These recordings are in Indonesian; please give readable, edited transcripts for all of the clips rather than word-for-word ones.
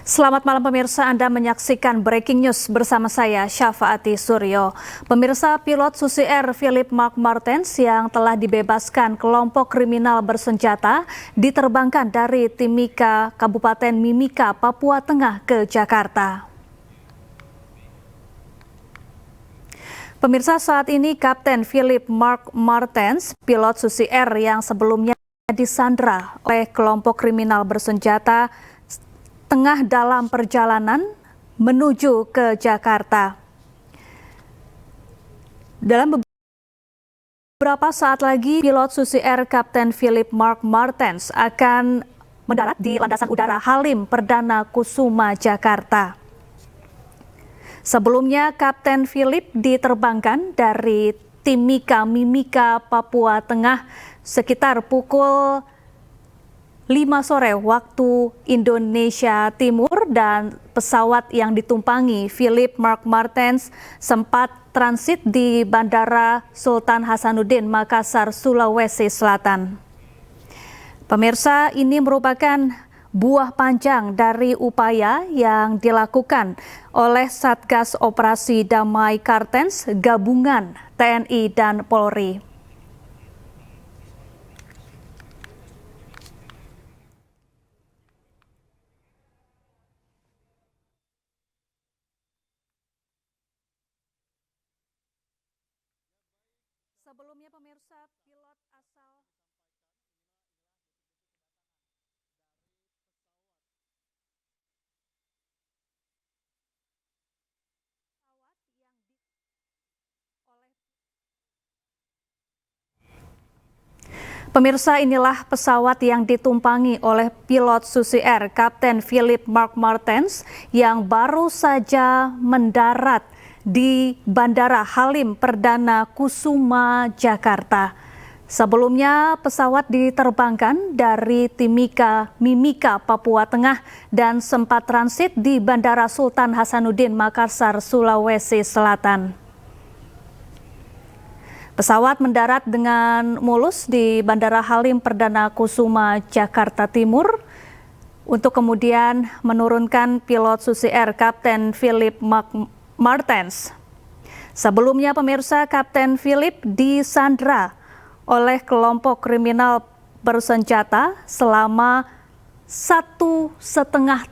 Selamat malam pemirsa, Anda menyaksikan Breaking News bersama saya Syafaati Suryo. Pemirsa, pilot Susi Air Philip Mark Martens yang telah dibebaskan kelompok kriminal bersenjata diterbangkan dari Timika, Kabupaten Mimika, Papua Tengah ke Jakarta. Pemirsa, saat ini Kapten Philip Mark Martens, pilot Susi Air yang sebelumnya disandra oleh kelompok kriminal bersenjata, tengah dalam perjalanan menuju ke Jakarta. Dalam beberapa saat lagi, pilot Susi Air Kapten Philip Mark Martens akan mendarat di Landasan Udara Halim Perdana Kusuma, Jakarta. Sebelumnya, Kapten Philip diterbangkan dari Timika, Mimika, Papua Tengah sekitar pukul 5 sore waktu Indonesia Timur, dan pesawat yang ditumpangi Philip Mark Martens sempat transit di Bandara Sultan Hasanuddin, Makassar, Sulawesi Selatan. Pemirsa, ini merupakan buah panjang dari upaya yang dilakukan oleh Satgas Operasi Damai Kartens gabungan TNI dan Polri. Sebelumnya pemirsa, pilot asal pesawat yang oleh Pemirsa, inilah pesawat yang ditumpangi oleh pilot Susi Air Kapten Philip Mark Martens yang baru saja mendarat di Bandara Halim Perdana Kusuma, Jakarta. Sebelumnya pesawat diterbangkan dari Timika, Mimika, Papua Tengah dan sempat transit di Bandara Sultan Hasanuddin, Makassar, Sulawesi Selatan. Pesawat mendarat dengan mulus di Bandara Halim Perdana Kusuma, Jakarta Timur, untuk kemudian menurunkan pilot Susi Air Kapten Philip Martens. Sebelumnya pemirsa, Kapten Philip disandra oleh kelompok kriminal bersenjata selama 1,5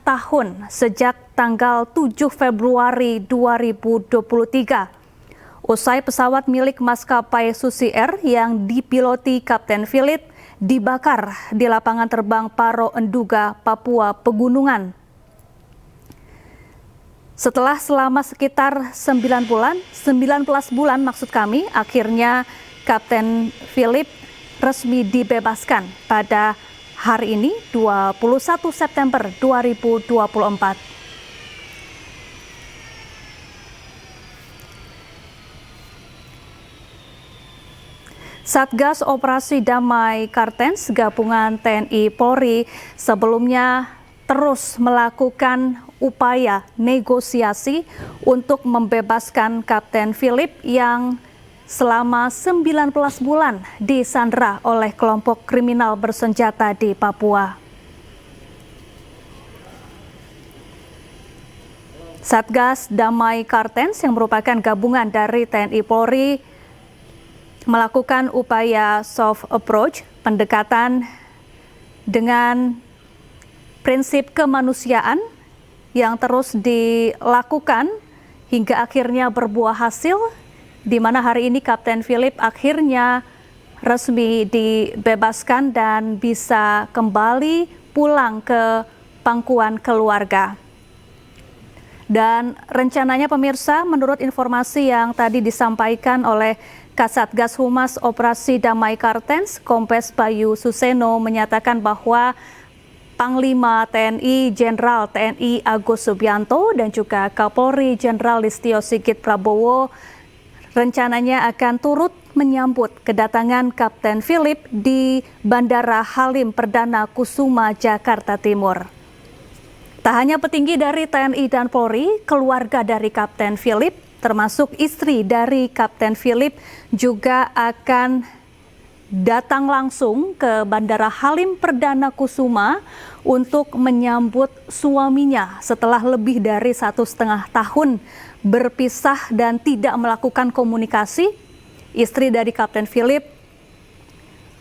tahun sejak tanggal 7 Februari 2023. Usai pesawat milik maskapai Susi Air yang dipiloti Kapten Philip dibakar di lapangan terbang Paro Enduga, Papua Pegunungan. Setelah selama sekitar 19 bulan maksud kami, akhirnya Kapten Philip resmi dibebaskan pada hari ini 21 September 2024. Satgas Operasi Damai Kartens gabungan TNI Polri sebelumnya terus melakukan upaya negosiasi untuk membebaskan Kapten Philip yang selama 19 bulan disandra oleh kelompok kriminal bersenjata di Papua. Satgas Damai Kartens yang merupakan gabungan dari TNI Polri melakukan upaya soft approach, pendekatan dengan prinsip kemanusiaan yang terus dilakukan hingga akhirnya berbuah hasil, di mana hari ini Kapten Philip akhirnya resmi dibebaskan dan bisa kembali pulang ke pangkuan keluarga. Dan rencananya pemirsa, menurut informasi yang tadi disampaikan oleh Kasatgas Humas Operasi Damai Kartens, Kompes Bayu Suseno, menyatakan bahwa Panglima TNI Jenderal TNI Agus Subianto dan juga Kapolri Jenderal Listio Sigit Prabowo rencananya akan turut menyambut kedatangan Kapten Philip di Bandara Halim Perdana Kusuma, Jakarta Timur. Tak hanya petinggi dari TNI dan Polri, keluarga dari Kapten Philip termasuk istri dari Kapten Philip juga akan datang langsung ke Bandara Halim Perdana Kusuma untuk menyambut suaminya setelah lebih dari 1,5 tahun berpisah dan tidak melakukan komunikasi. Istri dari Kapten Philip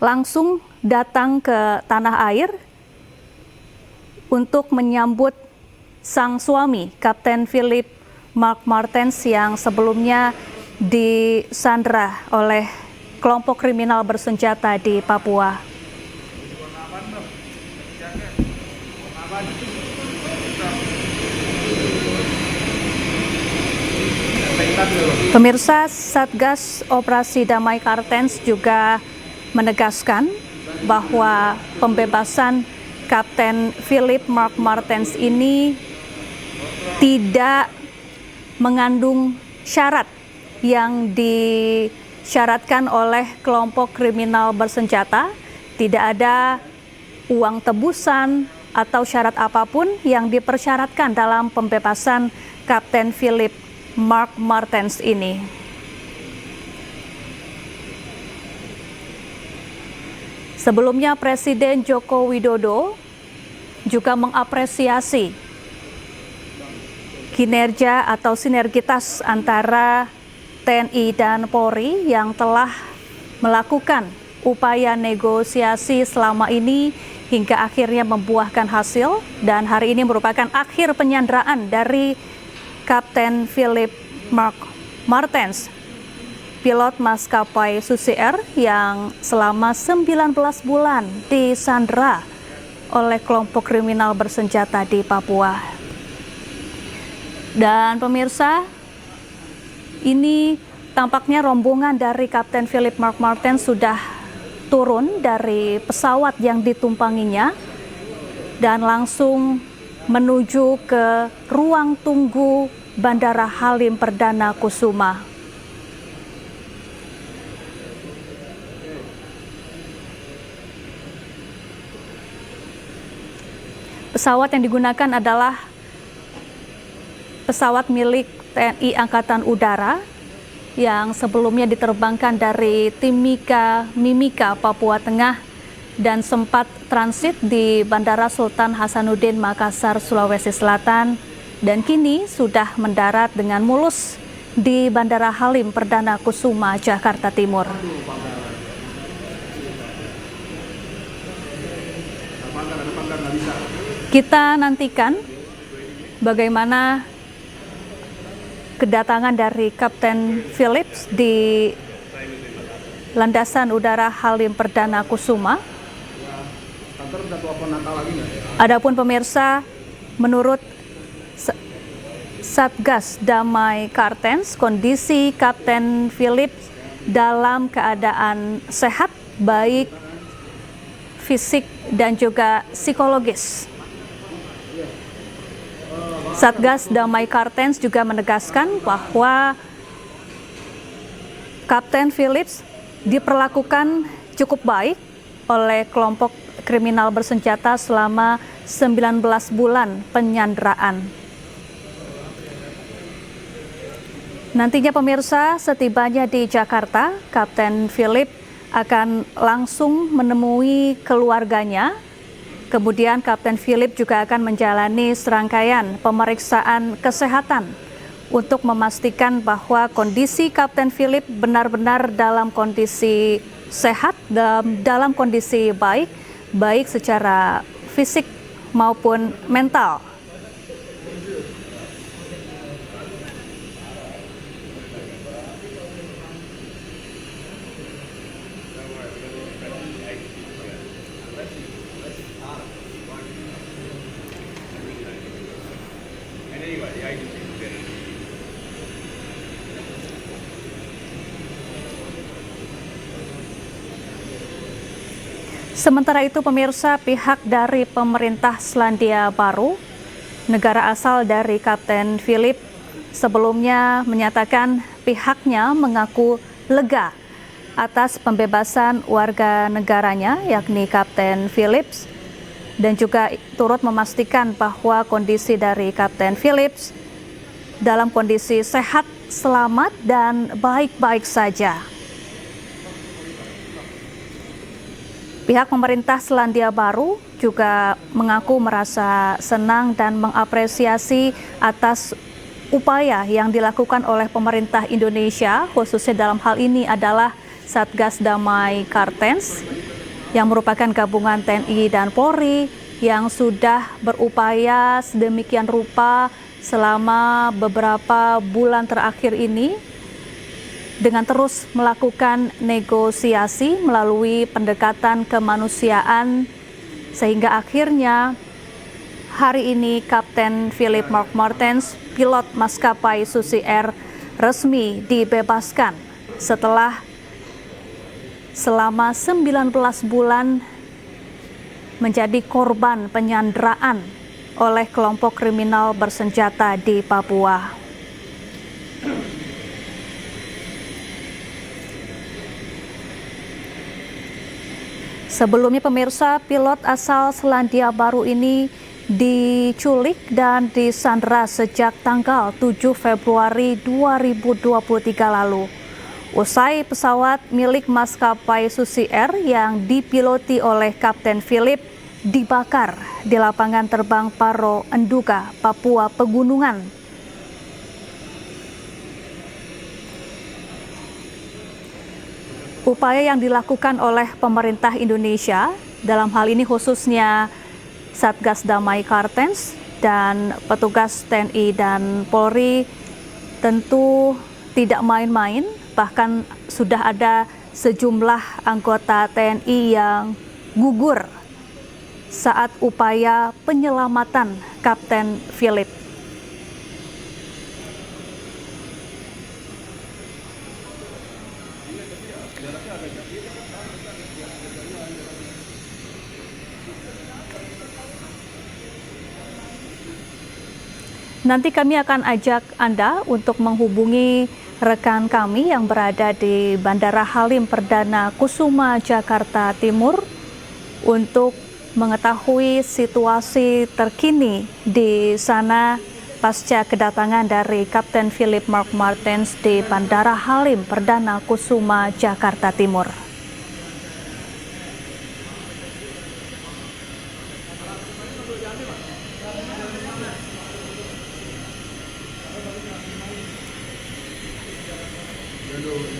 langsung datang ke tanah air untuk menyambut sang suami, Kapten Philip Mark Martens, yang sebelumnya disandra oleh kelompok kriminal bersenjata di Papua. Pemirsa, Satgas Operasi Damai Kartens juga menegaskan bahwa pembebasan Kapten Philip Mark Martens ini tidak mengandung syarat yang disyaratkan oleh kelompok kriminal bersenjata. Tidak ada uang tebusan atau syarat apapun yang dipersyaratkan dalam pembebasan Kapten Philip Mark Martens ini. Sebelumnya Presiden Joko Widodo juga mengapresiasi kinerja atau sinergitas antara TNI dan Polri yang telah melakukan upaya negosiasi selama ini hingga akhirnya membuahkan hasil, dan hari ini merupakan akhir penyanderaan dari Kapten Philip Mark Martens, pilot maskapai Susi Air yang selama 19 bulan disandra oleh kelompok kriminal bersenjata di Papua. Dan pemirsa, ini tampaknya rombongan dari Kapten Philip Mark Martens sudah turun dari pesawat yang ditumpanginya dan langsung menuju ke ruang tunggu Bandara Halim Perdana Kusuma. Pesawat yang digunakan adalah pesawat milik TNI Angkatan Udara yang sebelumnya diterbangkan dari Timika, Mimika, Papua Tengah dan sempat transit di Bandara Sultan Hasanuddin, Makassar, Sulawesi Selatan, dan kini sudah mendarat dengan mulus di Bandara Halim Perdana Kusuma, Jakarta Timur. Kita nantikan bagaimana kedatangan dari Kapten Philips di landasan udara Halim Perdana Kusuma. Adapun pemirsa, menurut Satgas Damai Kartens, kondisi Kapten Philips dalam keadaan sehat, baik fisik dan juga psikologis. Satgas Damai Kartens juga menegaskan bahwa Kapten Philips diperlakukan cukup baik oleh kelompok kriminal bersenjata selama 19 bulan penyanderaan. Nantinya pemirsa, setibanya di Jakarta, Kapten Philip akan langsung menemui keluarganya. Kemudian Kapten Philip juga akan menjalani serangkaian pemeriksaan kesehatan untuk memastikan bahwa kondisi Kapten Philip benar-benar dalam kondisi sehat, dalam kondisi baik secara fisik maupun mental. Sementara itu pemirsa, pihak dari pemerintah Selandia Baru, negara asal dari Kapten Philip, sebelumnya menyatakan pihaknya mengaku lega atas pembebasan warga negaranya yakni Kapten Philips, dan juga turut memastikan bahwa kondisi dari Kapten Philips dalam kondisi sehat, selamat, dan baik-baik saja. Pihak pemerintah Selandia Baru juga mengaku merasa senang dan mengapresiasi atas upaya yang dilakukan oleh pemerintah Indonesia, khususnya dalam hal ini adalah Satgas Damai Kartens, yang merupakan gabungan TNI dan Polri yang sudah berupaya sedemikian rupa selama beberapa bulan terakhir ini dengan terus melakukan negosiasi melalui pendekatan kemanusiaan, sehingga akhirnya hari ini Kapten Philip Mark Martens, pilot maskapai Susi Air, resmi dibebaskan setelah selama 19 bulan menjadi korban penyanderaan oleh kelompok kriminal bersenjata di Papua. Sebelumnya pemirsa, pilot asal Selandia Baru ini diculik dan disandera sejak tanggal 7 Februari 2023 lalu. Usai pesawat milik maskapai Susi Air yang dipiloti oleh Kapten Philip dibakar di lapangan terbang Paro Enduga, Papua Pegunungan. Upaya yang dilakukan oleh pemerintah Indonesia, dalam hal ini khususnya Satgas Damai Kartens dan petugas TNI dan Polri, tentu tidak main-main. Bahkan sudah ada sejumlah anggota TNI yang gugur saat upaya penyelamatan Kapten Philip. Nanti kami akan ajak Anda untuk menghubungi rekan kami yang berada di Bandara Halim Perdana Kusuma, Jakarta Timur untuk mengetahui situasi terkini di sana pasca kedatangan dari Kapten Philip Mark Martens di Bandara Halim Perdana Kusuma, Jakarta Timur.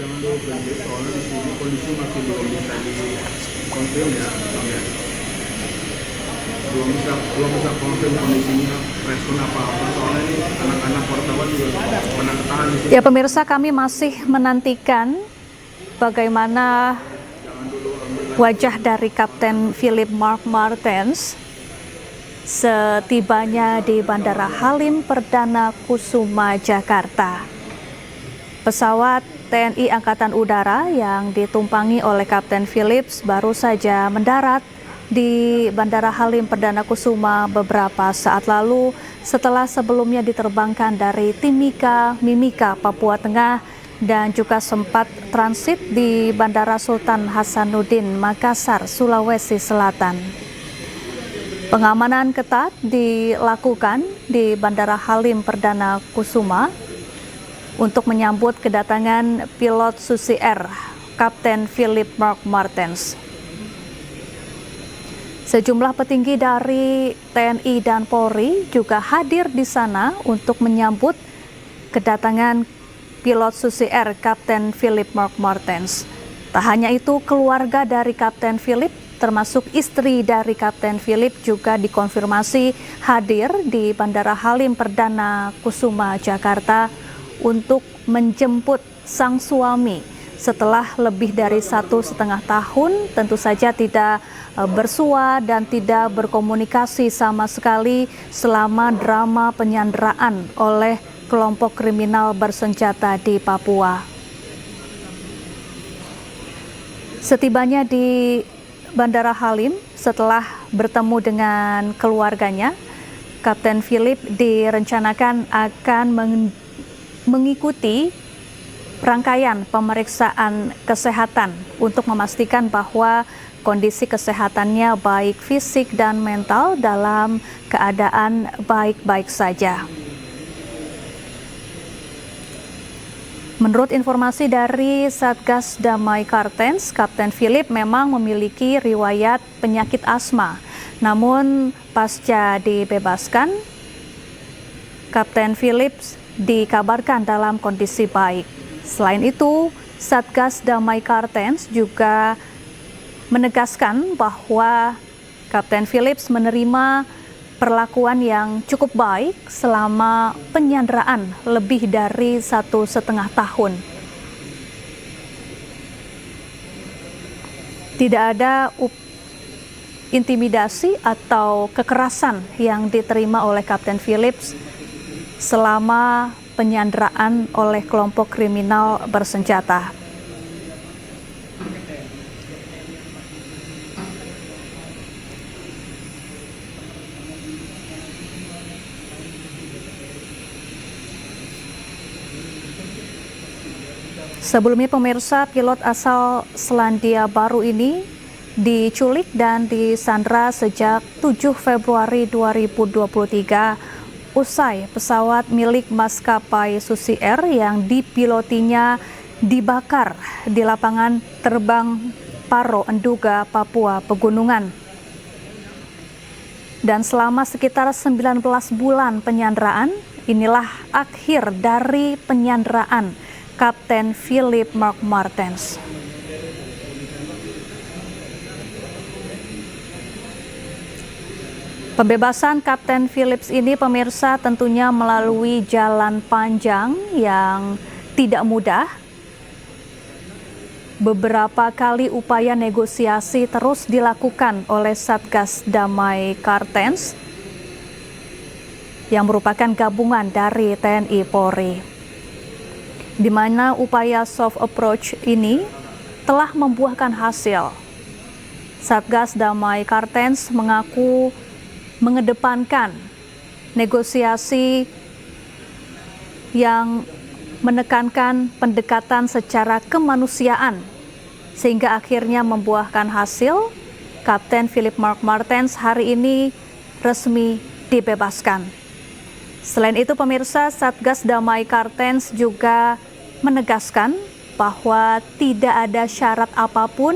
Jangan dulu berhenti, soalnya di sini kondisi masih belum bisa dikonfirm ya, Bang ya. Belum bisa konfirm kondisinya, respon apa-apa, soalnya ini anak-anak wartawan juga pernah ketahan di sini. Ya pemirsa, kami masih menantikan bagaimana wajah dari Kapten Philip Mark Martens setibanya di Bandara Halim Perdana Kusuma, Jakarta. Pesawat TNI Angkatan Udara yang ditumpangi oleh Kapten Philips baru saja mendarat di Bandara Halim Perdana Kusuma beberapa saat lalu setelah sebelumnya diterbangkan dari Timika, Mimika, Papua Tengah dan juga sempat transit di Bandara Sultan Hasanuddin, Makassar, Sulawesi Selatan. Pengamanan ketat dilakukan di Bandara Halim Perdana Kusuma untuk menyambut kedatangan pilot Susi Air, Kapten Philip Mark Martens. Sejumlah petinggi dari TNI dan Polri juga hadir di sana untuk menyambut kedatangan pilot Susi Air, Kapten Philip Mark Martens. Tak hanya itu, keluarga dari Kapten Philip, termasuk istri dari Kapten Philip, juga dikonfirmasi hadir di Bandara Halim Perdana Kusuma, Jakarta untuk menjemput sang suami setelah lebih dari 1,5 tahun tentu saja tidak bersua dan tidak berkomunikasi sama sekali selama drama penyanderaan oleh kelompok kriminal bersenjata di Papua. Setibanya di Bandara Halim setelah bertemu dengan keluarganya, Kapten Philip direncanakan akan mengikuti rangkaian pemeriksaan kesehatan untuk memastikan bahwa kondisi kesehatannya baik fisik dan mental dalam keadaan baik-baik saja. Menurut informasi dari Satgas Damai Kartens, Kapten Philip memang memiliki riwayat penyakit asma. Namun pasca dibebaskan, Kapten Philip dikabarkan dalam kondisi baik. Selain itu, Satgas Damai Kartens juga menegaskan bahwa Kapten Philip menerima perlakuan yang cukup baik selama penyanderaan lebih dari 1,5 tahun. Tidak ada intimidasi atau kekerasan yang diterima oleh Kapten Philip selama penyanderaan oleh kelompok kriminal bersenjata. Sebelumnya pemirsa, pilot asal Selandia Baru ini diculik dan disandra sejak 7 Februari 2023 usai pesawat milik maskapai Susi Air yang dipilotinya dibakar di lapangan terbang Paro, Enduga, Papua Pegunungan. Dan selama sekitar 19 bulan penyanderaan, inilah akhir dari penyanderaan Kapten Philip Mark Martens. Pembebasan Kapten Phillips ini pemirsa tentunya melalui jalan panjang yang tidak mudah. Beberapa kali upaya negosiasi terus dilakukan oleh Satgas Damai Kartens yang merupakan gabungan dari TNI Polri, di mana upaya soft approach ini telah membuahkan hasil. Satgas Damai Kartens mengaku mengedepankan negosiasi yang menekankan pendekatan secara kemanusiaan, sehingga akhirnya membuahkan hasil. Kapten Philip Mark Martens hari ini resmi dibebaskan. Selain itu pemirsa, Satgas Damai Kartens juga menegaskan bahwa tidak ada syarat apapun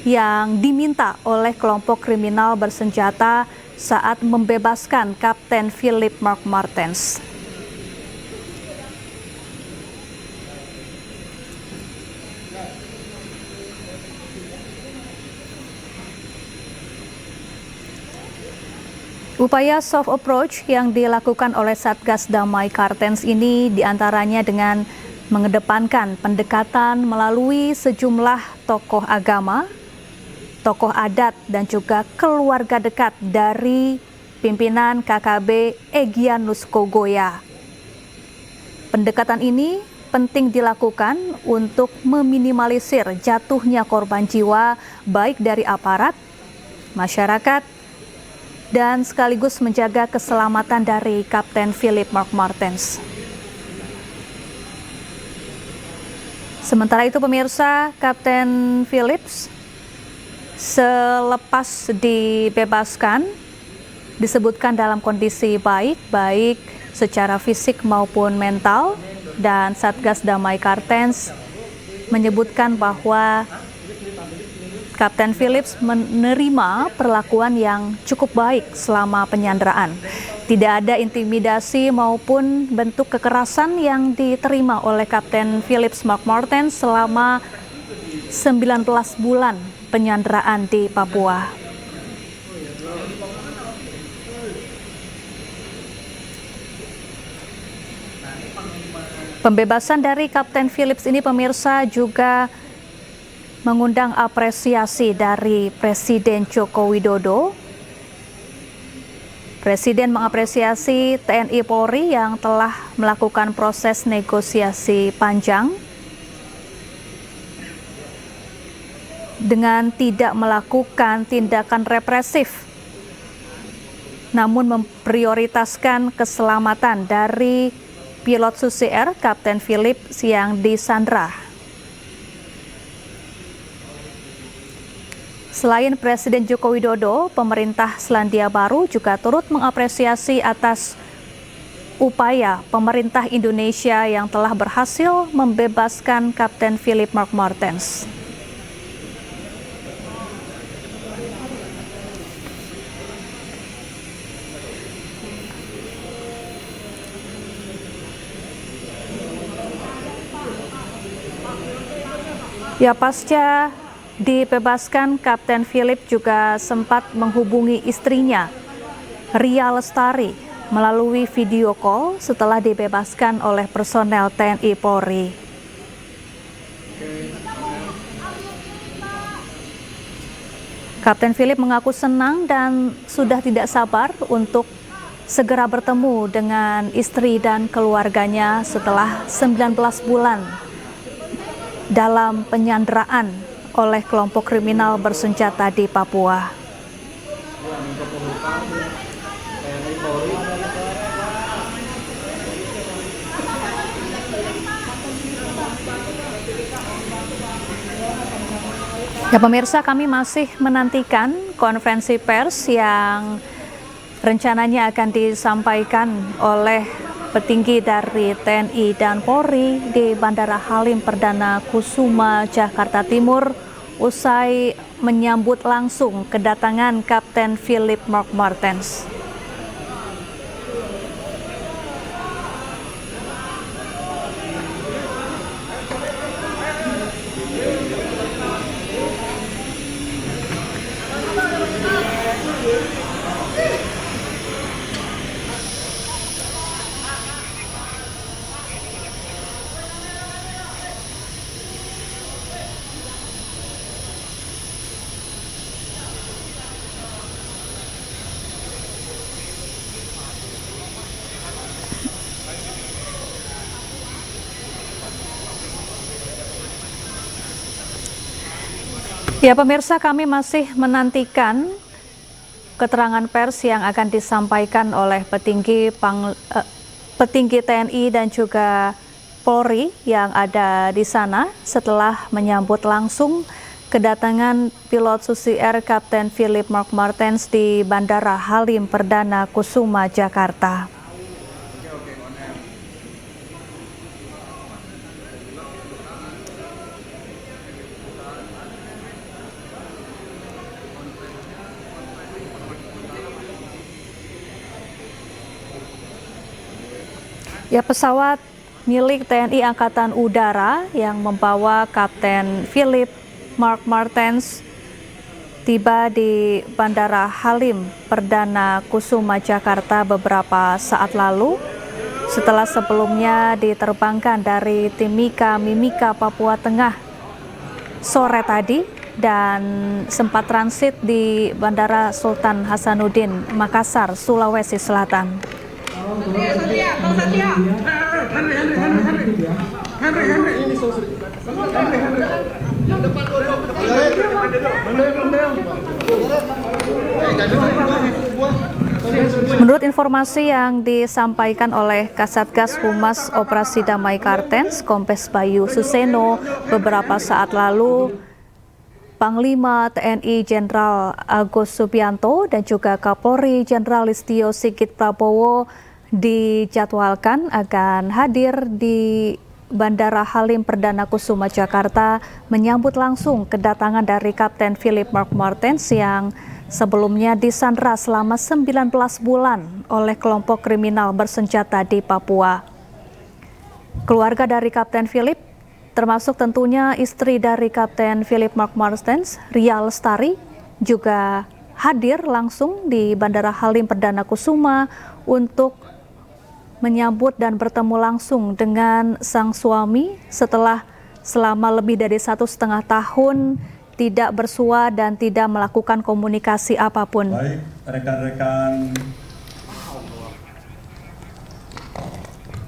yang diminta oleh kelompok kriminal bersenjata saat membebaskan Kapten Philip Mark Martens. Upaya soft approach yang dilakukan oleh Satgas Damai Kartens ini diantaranya dengan mengedepankan pendekatan melalui sejumlah tokoh agama, tokoh adat, dan juga keluarga dekat dari pimpinan KKB Egyanus Kogoya. Pendekatan ini penting dilakukan untuk meminimalisir jatuhnya korban jiwa baik dari aparat, masyarakat, dan sekaligus menjaga keselamatan dari Kapten Philip Mark Martens. Sementara itu pemirsa, Kapten Phillips selepas dibebaskan disebutkan dalam kondisi baik secara fisik maupun mental, dan Satgas Damai Kartens menyebutkan bahwa Kapten Phillips menerima perlakuan yang cukup baik selama penyanderaan. Tidak ada intimidasi maupun bentuk kekerasan yang diterima oleh Kapten Phillips Mark Martens selama 19 bulan penyanderaan di Papua. Pembebasan dari Kapten Phillips ini pemirsa juga mengundang apresiasi dari Presiden Joko Widodo. Presiden mengapresiasi TNI Polri yang telah melakukan proses negosiasi panjang dengan tidak melakukan tindakan represif, namun memprioritaskan keselamatan dari pilot Susi Air Kapten Philip yang disandra. Selain Presiden Joko Widodo, pemerintah Selandia Baru juga turut mengapresiasi atas upaya pemerintah Indonesia yang telah berhasil membebaskan Kapten Philip Mark Martens. Ya, pasca dibebaskan, Kapten Philip juga sempat menghubungi istrinya, Ria Lestari, melalui video call setelah dibebaskan oleh personel TNI Polri. Kapten Philip mengaku senang dan sudah tidak sabar untuk segera bertemu dengan istri dan keluarganya setelah 19 bulan dalam penyanderaan oleh kelompok kriminal bersenjata di Papua. Ya pemirsa, kami masih menantikan konferensi pers yang rencananya akan disampaikan oleh petinggi dari TNI dan Polri di Bandara Halim Perdana Kusuma, Jakarta Timur, usai menyambut langsung kedatangan Kapten Philip Mark Martens. Ya pemirsa, kami masih menantikan keterangan pers yang akan disampaikan oleh petinggi TNI dan juga Polri yang ada di sana setelah menyambut langsung kedatangan pilot Susi Air Kapten Philip Mark Martens di Bandara Halim Perdana Kusuma, Jakarta. Ya, pesawat milik TNI Angkatan Udara yang membawa Kapten Philip Mark Martens tiba di Bandara Halim Perdana Kusuma, Jakarta beberapa saat lalu setelah sebelumnya diterbangkan dari Timika Mimika, Papua Tengah sore tadi dan sempat transit di Bandara Sultan Hasanuddin, Makassar, Sulawesi Selatan. Menurut informasi yang disampaikan oleh Kasatgas Humas Operasi Damai Kartens, Kombes Bayu Suseno, beberapa saat lalu Panglima TNI Jenderal Agus Subianto dan juga Kapolri Jenderal Listio Sigit Prabowo dijadwalkan akan hadir di Bandara Halim Perdana Kusuma, Jakarta menyambut langsung kedatangan dari Kapten Philip Mark Martens yang sebelumnya disandra selama 19 bulan oleh kelompok kriminal bersenjata di Papua. Keluarga dari Kapten Philip, termasuk tentunya istri dari Kapten Philip Mark Martens, Ria Lestari, juga hadir langsung di Bandara Halim Perdana Kusuma untuk menyambut dan bertemu langsung dengan sang suami setelah selama lebih dari 1,5 tahun tidak bersua dan tidak melakukan komunikasi apapun. Baik, rekan-rekan,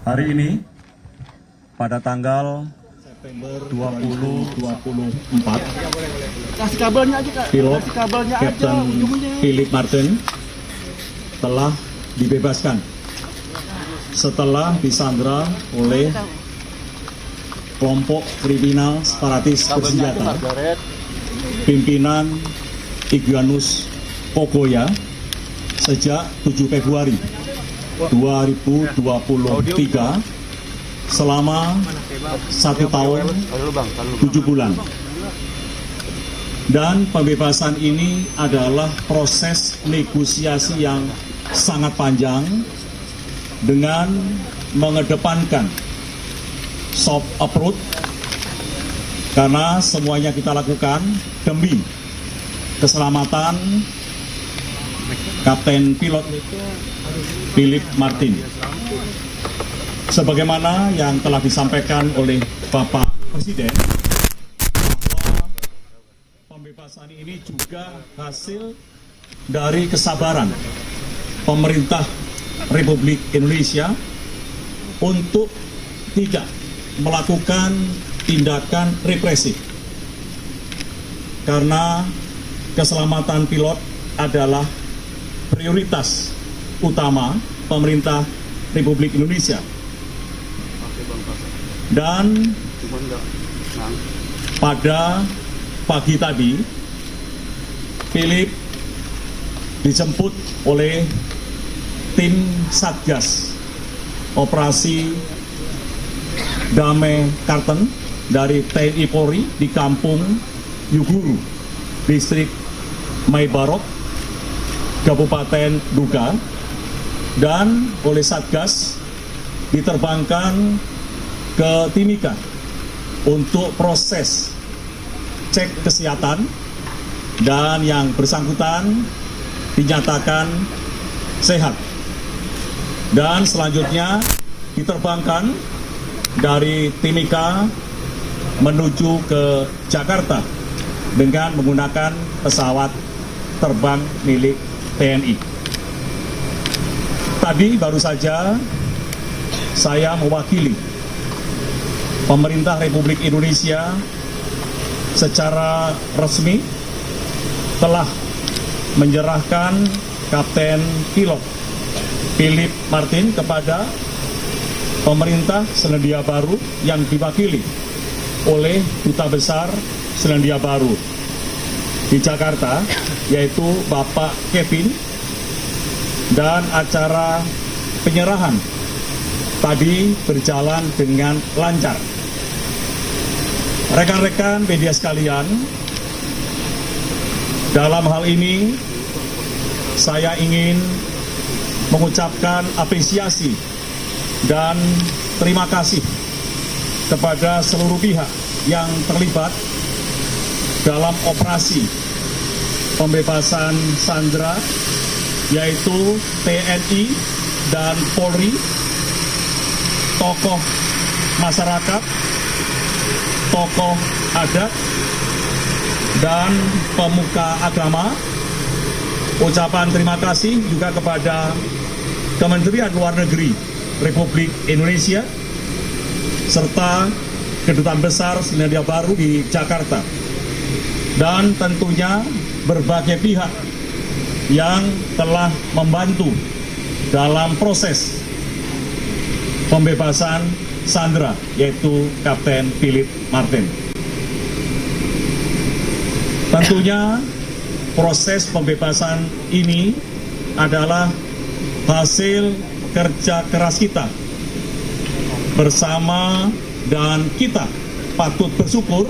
hari ini pada tanggal September 2024 kasih kabelnya aja, Kak. pilot Kabelnya Kapten Philip Martens telah dibebaskan setelah disandra oleh kelompok kriminal separatis bersenjata pimpinan Igyanus Kogoya sejak 7 Februari 2023 selama 1 tahun 7 bulan. Dan pembebasan ini adalah proses negosiasi yang sangat panjang dengan mengedepankan soft approach, karena semuanya kita lakukan demi keselamatan Kapten Pilot Philip Martin. Sebagaimana yang telah disampaikan oleh Bapak Presiden, bahwa pembebasan ini juga hasil dari kesabaran pemerintah Republik Indonesia untuk tidak melakukan tindakan represif, karena keselamatan pilot adalah prioritas utama pemerintah Republik Indonesia. Dan pada pagi tadi, Philip dijemput oleh tim Satgas Operasi Damai Karten dari TNI Polri di Kampung Yuguru, Distrik Maibarok, Kabupaten Duga, dan oleh Satgas diterbangkan ke Timika untuk proses cek kesehatan, dan yang bersangkutan dinyatakan sehat. Dan selanjutnya diterbangkan dari Timika menuju ke Jakarta dengan menggunakan pesawat terbang milik TNI. Tadi baru saja saya mewakili pemerintah Republik Indonesia secara resmi telah menyerahkan Kapten Pilot Philip Martin kepada pemerintah Selandia Baru yang diwakili oleh Duta Besar Selandia Baru di Jakarta, yaitu Bapak Kevin, dan acara penyerahan tadi berjalan dengan lancar. Rekan-rekan media sekalian, dalam hal ini saya ingin mengucapkan apresiasi dan terima kasih kepada seluruh pihak yang terlibat dalam operasi pembebasan sandera, yaitu TNI dan Polri, tokoh masyarakat, tokoh adat, dan pemuka agama. Ucapan terima kasih juga kepada Kementerian Luar Negeri Republik Indonesia serta Kedutaan Besar Selandia Baru di Jakarta, dan tentunya berbagai pihak yang telah membantu dalam proses pembebasan sandera, yaitu Kapten Philip Martin. Tentunya proses pembebasan ini adalah hasil kerja keras kita bersama, dan kita patut bersyukur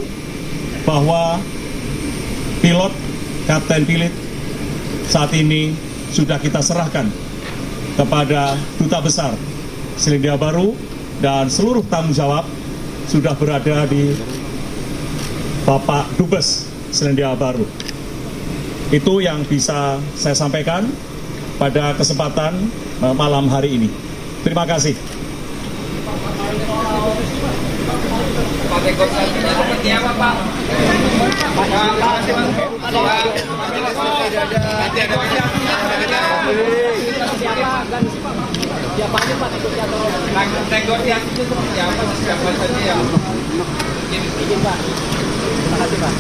bahwa pilot Kapten Philip saat ini sudah kita serahkan kepada Duta Besar Selandia Baru, dan seluruh tanggung jawab sudah berada di Bapak Dubes Selandia Baru. Itu yang bisa saya sampaikan pada kesempatan malam hari ini. Terima kasih. Pak negosiasinya seperti apa, Pak? Negosiasinya seperti apa? Siapa saja yang izin, Pak? Terima kasih, Pak.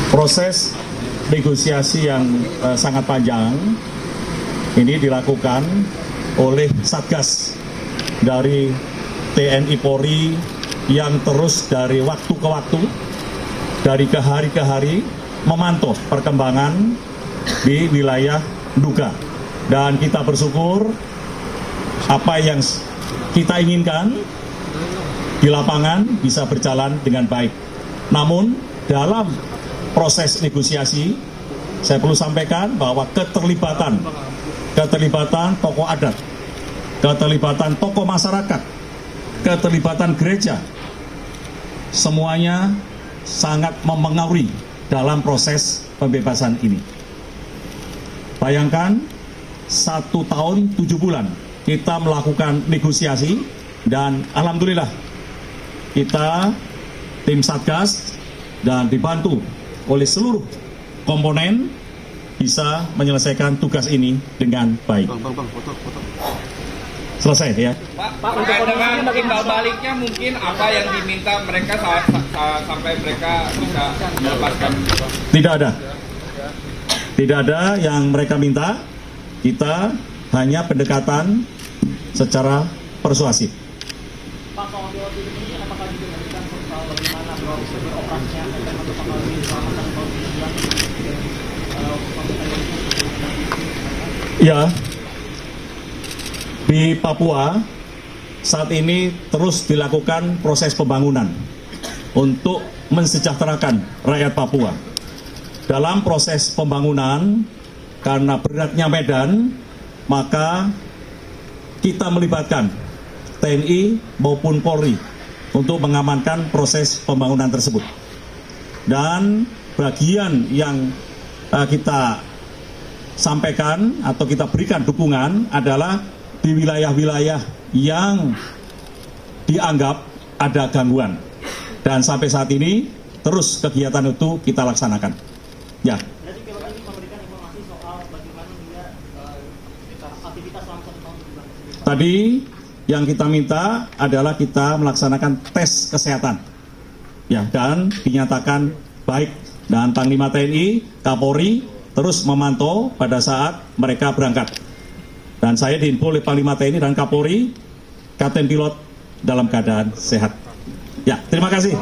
Proses negosiasi yang sangat panjang ini dilakukan oleh Satgas dari TNI Polri yang terus dari waktu ke waktu, dari ke hari memantau perkembangan di wilayah Duga. Dan kita bersyukur apa yang kita inginkan di lapangan bisa berjalan dengan baik. Namun dalam proses negosiasi, saya perlu sampaikan bahwa keterlibatan tokoh adat, keterlibatan tokoh masyarakat, keterlibatan gereja, semuanya sangat mempengaruhi dalam proses pembebasan ini. Bayangkan 1 tahun 7 bulan kita melakukan negosiasi dan alhamdulillah kita tim Satgas dan dibantu oleh seluruh komponen bisa menyelesaikan tugas ini dengan baik. Selesai ya. Pak, dengan timbal baliknya mungkin apa yang diminta mereka sampai mereka bisa melepaskan? Tidak ada yang mereka minta. Kita hanya pendekatan secara persuasif. Pak, soal pilot itu sendiri apakah juga memberikan soal bagaimana prosedur operasinya termasuk pengawasan keselamatan Ya, di Papua saat ini terus dilakukan proses pembangunan untuk mensejahterakan rakyat Papua. Dalam proses pembangunan, karena beratnya medan, maka kita melibatkan TNI maupun Polri untuk mengamankan proses pembangunan tersebut. Dan bagian yang kita sampaikan atau kita berikan dukungan adalah di wilayah-wilayah yang dianggap ada gangguan. Dan sampai saat ini terus kegiatan itu kita laksanakan. Ya. Jadi pilot ini memberikan informasi soal bagaimana dia aktivitas selama 1 tahun juga. Tadi yang kita minta adalah kita melaksanakan tes kesehatan. Ya, dan dinyatakan baik. Dan Panglima TNI, Kapolri terus memantau pada saat mereka berangkat. Dan saya diinfo oleh Panglima TNI dan Kapolri, Kapten Pilot dalam keadaan sehat. Ya, terima kasih.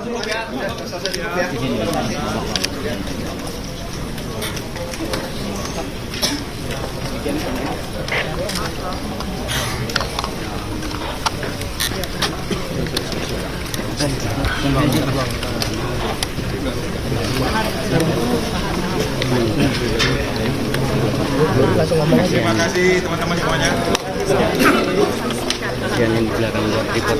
Terima kasih teman-teman semuanya. Yang di belakang ikut.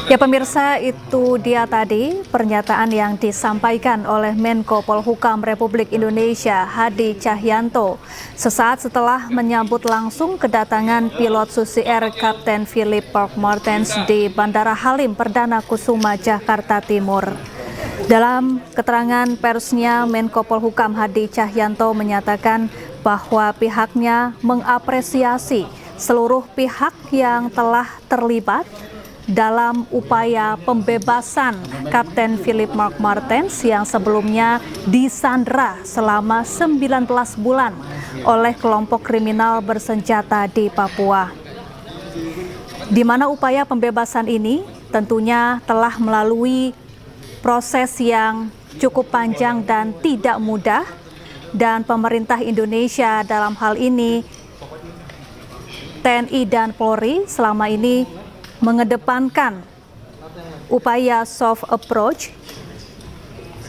Ya pemirsa, itu dia tadi pernyataan yang disampaikan oleh Menko Polhukam Republik Indonesia Hadi Cahyanto sesaat setelah menyambut langsung kedatangan pilot Susi Air Kapten Philip Mark-Martens di Bandara Halim Perdana Kusuma, Jakarta Timur. Dalam keterangan persnya, Menko Polhukam Hadi Cahyanto menyatakan bahwa pihaknya mengapresiasi seluruh pihak yang telah terlibat dalam upaya pembebasan Kapten Philip Mark-Martens yang sebelumnya disandra selama 19 bulan oleh kelompok kriminal bersenjata di Papua. Di mana upaya pembebasan ini tentunya telah melalui proses yang cukup panjang dan tidak mudah, dan pemerintah Indonesia dalam hal ini TNI dan Polri selama ini mengedepankan upaya soft approach,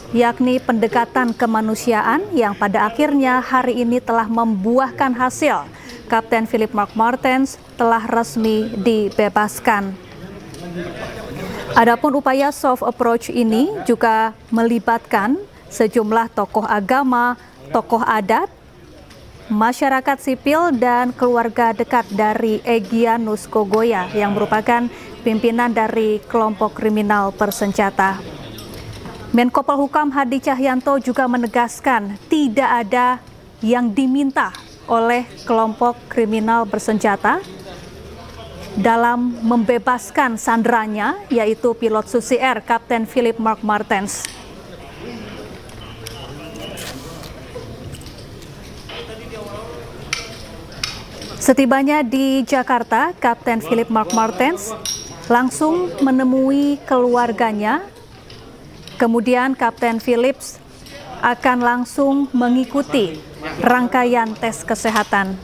yakni pendekatan kemanusiaan yang pada akhirnya hari ini telah membuahkan hasil. Kapten Philip Mark-Martens telah resmi dibebaskan. Adapun upaya soft approach ini juga melibatkan sejumlah tokoh agama, tokoh adat, masyarakat sipil, dan keluarga dekat dari Egyanus Kogoya yang merupakan pimpinan dari kelompok kriminal bersenjata. Menko Polhukam Hadi Cahyanto juga menegaskan tidak ada yang diminta oleh kelompok kriminal bersenjata dalam membebaskan sanderanya, yaitu pilot Susi Air Kapten Philip Mark-Martens. Setibanya di Jakarta, Kapten Philip Mark-Martens langsung menemui keluarganya. Kemudian Kapten Philip akan langsung mengikuti rangkaian tes kesehatan.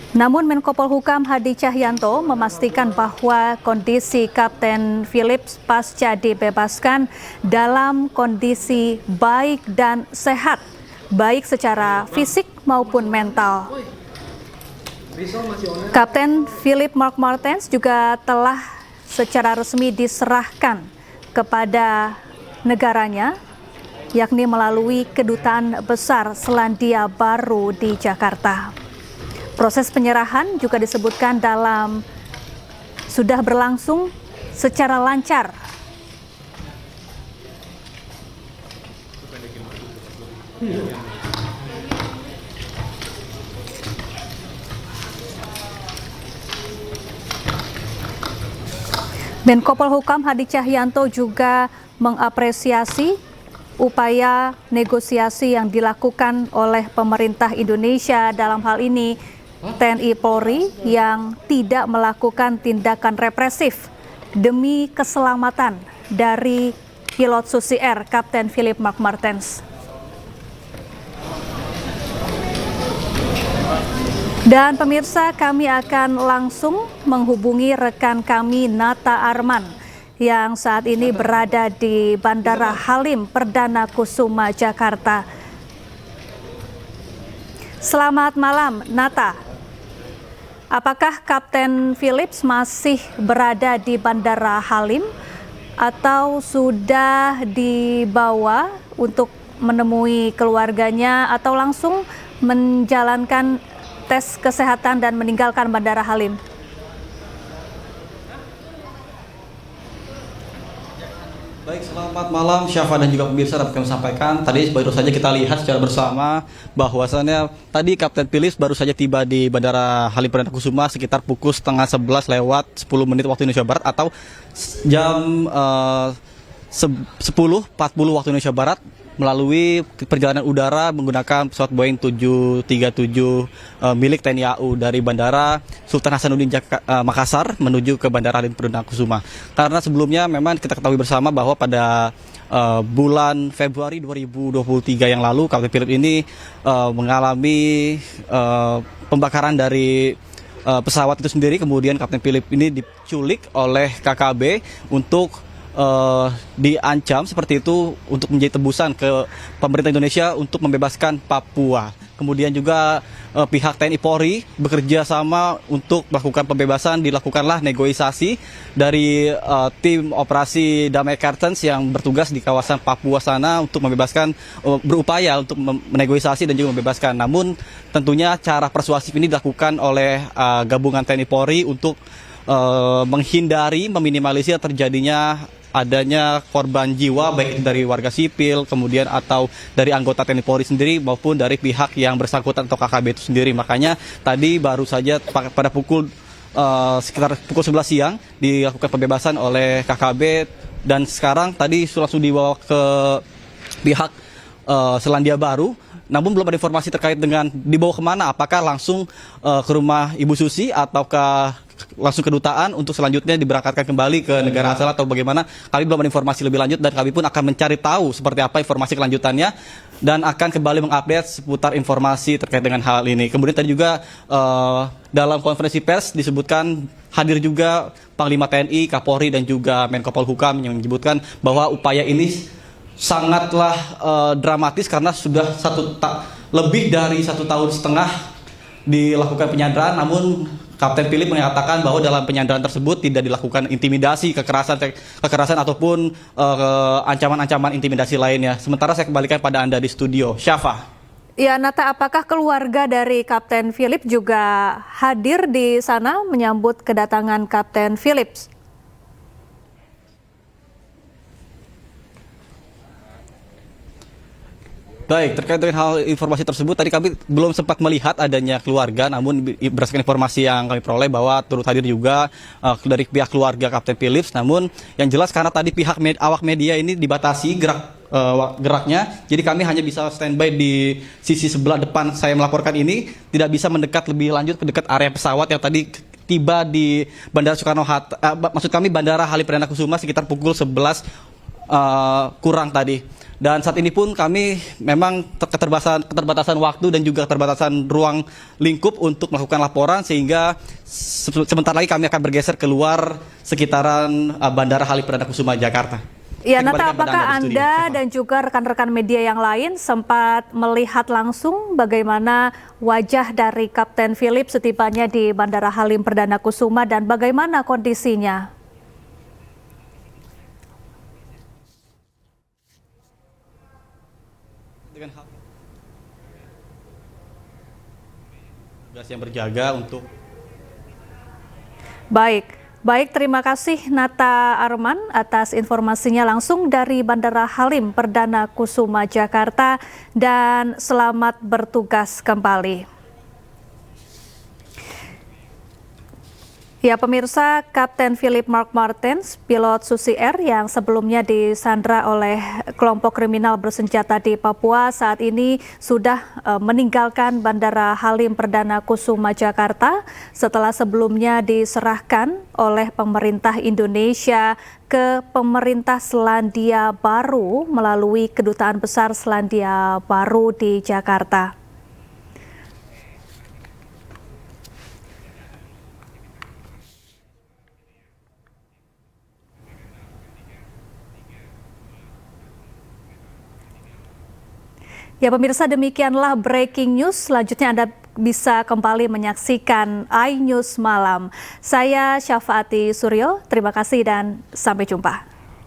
Namun Menko Polhukam Hadi Cahyanto memastikan bahwa kondisi Kapten Philips pasca dibebaskan dalam kondisi baik dan sehat, baik secara fisik maupun mental. Kapten Philip Mark Martens juga telah secara resmi diserahkan kepada negaranya, yakni melalui Kedutaan Besar Selandia Baru di Jakarta. Proses penyerahan juga disebutkan sudah berlangsung secara lancar. Menko Polhukam Hadi Cahyanto juga mengapresiasi upaya negosiasi yang dilakukan oleh pemerintah Indonesia, dalam hal ini TNI Polri, yang tidak melakukan tindakan represif demi keselamatan dari pilot Susi Air Kapten Philip Mark Martens. Dan pemirsa, kami akan langsung menghubungi rekan kami Nata Arman yang saat ini berada di Bandara Halim Perdana Kusuma, Jakarta. Selamat malam, Nata. Apakah Kapten Philips masih berada di Bandara Halim atau sudah dibawa untuk menemui keluarganya atau langsung menjalankan tes kesehatan dan meninggalkan Bandara Halim? Baik, selamat malam Syafa dan juga pemirsa, dapat kami sampaikan. Tadi baru saja kita lihat secara bersama bahwasannya tadi Kapten Philips baru saja tiba di Bandara Halim Perdana Kusuma sekitar pukul 10:30 lewat 10 menit waktu Indonesia Barat atau jam 10.40 waktu Indonesia Barat, melalui perjalanan udara menggunakan pesawat Boeing 737 milik TNI AU dari Bandara Sultan Hasanuddin Makassar menuju ke Bandara Halim Perdana Kusuma. Karena sebelumnya memang kita ketahui bersama bahwa pada bulan Februari 2023 yang lalu Kapten Philips ini mengalami pembakaran dari pesawat itu sendiri. Kemudian Kapten Philips ini diculik oleh KKB untuk diancam seperti itu untuk menjadi tebusan ke pemerintah Indonesia untuk membebaskan Papua. Kemudian juga pihak TNI Polri bekerja sama untuk melakukan pembebasan. Dilakukanlah negosiasi dari tim operasi Damai Kartens yang bertugas di kawasan Papua sana untuk membebaskan, berupaya untuk menegosiasi dan juga membebaskan. Namun tentunya cara persuasif ini dilakukan oleh gabungan TNI Polri untuk menghindari, meminimalisir terjadinya adanya korban jiwa baik dari warga sipil, kemudian atau dari anggota TNI Polri sendiri maupun dari pihak yang bersangkutan atau KKB itu sendiri. Makanya tadi baru saja pada sekitar pukul 11 siang dilakukan pembebasan oleh KKB, dan sekarang tadi langsung dibawa ke pihak Selandia Baru. Namun belum ada informasi terkait dengan dibawa kemana, apakah langsung ke rumah Ibu Susi ataukah langsung kedutaan untuk selanjutnya diberangkatkan kembali ke negara asal atau bagaimana. Kami belum ada informasi lebih lanjut dan kami pun akan mencari tahu seperti apa informasi kelanjutannya dan akan kembali mengupdate seputar informasi terkait dengan hal ini. Kemudian tadi juga dalam konferensi pers disebutkan hadir juga Panglima TNI, Kapolri dan juga Menko Polhukam yang menyebutkan bahwa upaya ini sangatlah dramatis karena sudah lebih dari 1,5 tahun dilakukan penyanderaan. Namun Kapten Philips menyatakan bahwa dalam penyanderaan tersebut tidak dilakukan intimidasi, kekerasan ataupun ancaman-ancaman intimidasi lainnya. Sementara saya kembalikan pada Anda di studio, Syafa. Ya, Nata, apakah keluarga dari Kapten Philips juga hadir di sana menyambut kedatangan Kapten Philips? Baik, terkait dengan hal informasi tersebut, tadi kami belum sempat melihat adanya keluarga, namun berdasarkan informasi yang kami peroleh bahwa turut hadir juga dari pihak keluarga Kapten Philips. Namun yang jelas karena tadi pihak awak media ini dibatasi geraknya, jadi kami hanya bisa standby di sisi sebelah depan saya melaporkan ini, tidak bisa mendekat lebih lanjut ke dekat area pesawat yang tadi tiba di Bandara Bandara Halim Perdana Kusuma sekitar pukul 11 kurang tadi. Dan saat ini pun kami memang keterbatasan waktu dan juga keterbatasan ruang lingkup untuk melakukan laporan, sehingga sebentar lagi kami akan bergeser keluar sekitaran Bandara Halim Perdana Kusuma Jakarta. Ya, Saya Nata, kembalikan pada apakah Anda di studio. Anda dan juga rekan-rekan media yang lain sempat melihat langsung bagaimana wajah dari Kapten Philip setibanya di Bandara Halim Perdana Kusuma dan bagaimana kondisinya? Dengan tugas yang berjaga untuk Baik, terima kasih Nata Arman atas informasinya langsung dari Bandara Halim Perdana Kusuma Jakarta, dan selamat bertugas kembali. Ya pemirsa, Kapten Philip Mark Martens, pilot Susi Air yang sebelumnya disandra oleh kelompok kriminal bersenjata di Papua, saat ini sudah meninggalkan Bandara Halim Perdana Kusuma Jakarta setelah sebelumnya diserahkan oleh pemerintah Indonesia ke pemerintah Selandia Baru melalui Kedutaan Besar Selandia Baru di Jakarta. Ya pemirsa, demikianlah breaking news. Selanjutnya Anda bisa kembali menyaksikan iNews Malam. Saya Syafaati Suryo, terima kasih dan sampai jumpa.